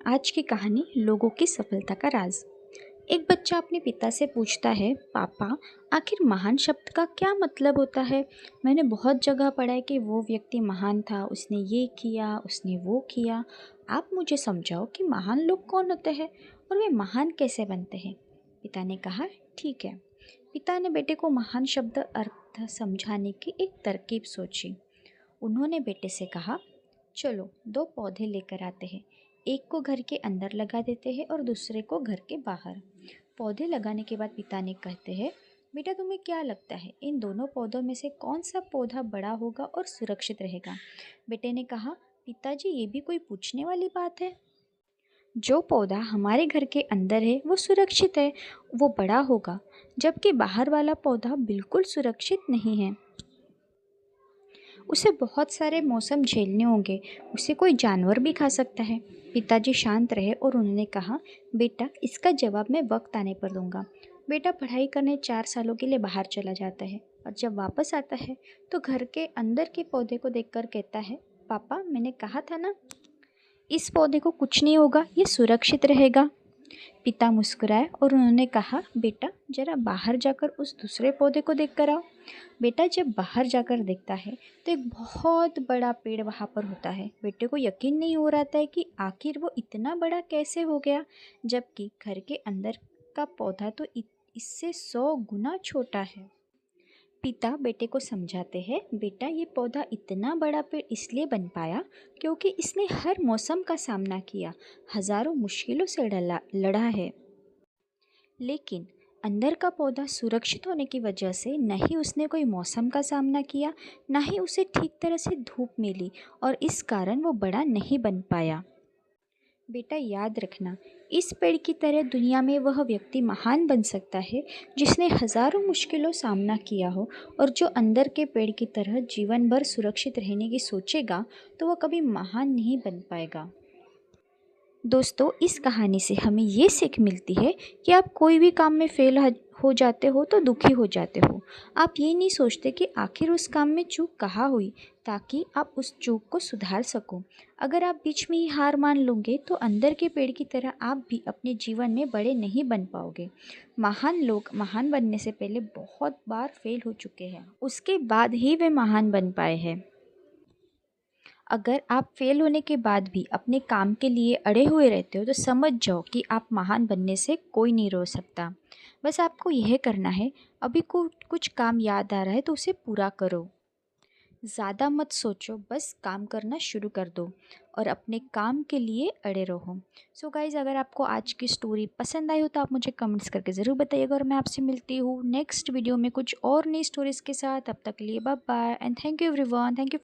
आज की कहानी लोगों की सफलता का राज। एक बच्चा अपने पिता से पूछता है, पापा, आखिर महान शब्द का क्या मतलब होता है? मैंने बहुत जगह पढ़ा है कि वो व्यक्ति महान था, उसने ये किया, उसने वो किया। आप मुझे समझाओ कि महान लोग कौन होते हैं और वे महान कैसे बनते हैं? पिता ने कहा, ठीक है। पिता ने बेटे को महान शब्द अर्थ समझाने की एक तरकीब सोची। उन्होंने बेटे से कहा, चलो दो पौधे लेकर आते हैं। एक को घर के अंदर लगा देते हैं और दूसरे को घर के बाहर। पौधे लगाने के बाद पिता ने कहते हैं, बेटा तुम्हें क्या लगता है इन दोनों पौधों में से कौन सा पौधा बड़ा होगा और सुरक्षित रहेगा? बेटे ने कहा, पिताजी ये भी कोई पूछने वाली बात है। जो पौधा हमारे घर के अंदर है वो सुरक्षित है, वो बड़ा होगा, जबकि बाहर वाला पौधा बिल्कुल सुरक्षित नहीं है। उसे बहुत सारे मौसम झेलने होंगे, उसे कोई जानवर भी खा सकता है। पिताजी शांत रहे और उन्होंने कहा, बेटा इसका जवाब मैं वक्त आने पर दूंगा। बेटा पढ़ाई करने 4 सालों के लिए बाहर चला जाता है और जब वापस आता है तो घर के अंदर के पौधे को देखकर कहता है, पापा मैंने कहा था ना, इस पौधे को कुछ नहीं होगा, ये सुरक्षित रहेगा। पिता मुस्कुराए और उन्होंने कहा, बेटा जरा बाहर जाकर उस दूसरे पौधे को देख कर आओ। बेटा जब बाहर जाकर देखता है तो एक बहुत बड़ा पेड़ वहाँ पर होता है। बेटे को यकीन नहीं हो रहा था कि आखिर वो इतना बड़ा कैसे हो गया, जबकि घर के अंदर का पौधा तो इससे 100 गुना छोटा है। पिता बेटे को समझाते हैं, बेटा ये पौधा इतना बड़ा पेड़ इसलिए बन पाया क्योंकि इसने हर मौसम का सामना किया, हजारों मुश्किलों से लड़ा है। लेकिन अंदर का पौधा सुरक्षित होने की वजह से न ही उसने कोई मौसम का सामना किया, न ही उसे ठीक तरह से धूप मिली और इस कारण वो बड़ा नहीं बन पाया। बेटा याद रखना, इस पेड़ की तरह दुनिया में वह व्यक्ति महान बन सकता है जिसने हजारों मुश्किलों सामना किया हो, और जो अंदर के पेड़ की तरह जीवन भर सुरक्षित रहने की सोचेगा तो वह कभी महान नहीं बन पाएगा। दोस्तों, इस कहानी से हमें ये सीख मिलती है कि आप कोई भी काम में फेल हो जाते हो तो दुखी हो जाते हो। आप ये नहीं सोचते कि आखिर उस काम में चूक कहाँ हुई, ताकि आप उस चूक को सुधार सको। अगर आप बीच में ही हार मान लोगे तो अंदर के पेड़ की तरह आप भी अपने जीवन में बड़े नहीं बन पाओगे। महान लोग महान बनने से पहले बहुत बार फेल हो चुके हैं, उसके बाद ही वे महान बन पाए हैं। अगर आप फेल होने के बाद भी अपने काम के लिए अड़े हुए रहते हो तो समझ जाओ कि आप महान बनने से कोई नहीं रोक सकता। बस आपको यह करना है, अभी कुछ काम याद आ रहा है तो उसे पूरा करो। ज़्यादा मत सोचो, बस काम करना शुरू कर दो और अपने काम के लिए अड़े रहो। सो गाइज़, अगर आपको आज की स्टोरी पसंद आई हो तो आप मुझे कमेंट्स करके ज़रूर बताइएगा और मैं आपसे मिलती हूँ नेक्स्ट वीडियो में कुछ और नई स्टोरीज़ के साथ। तब तक के लिए bye bye and thank you everyone. Thank you.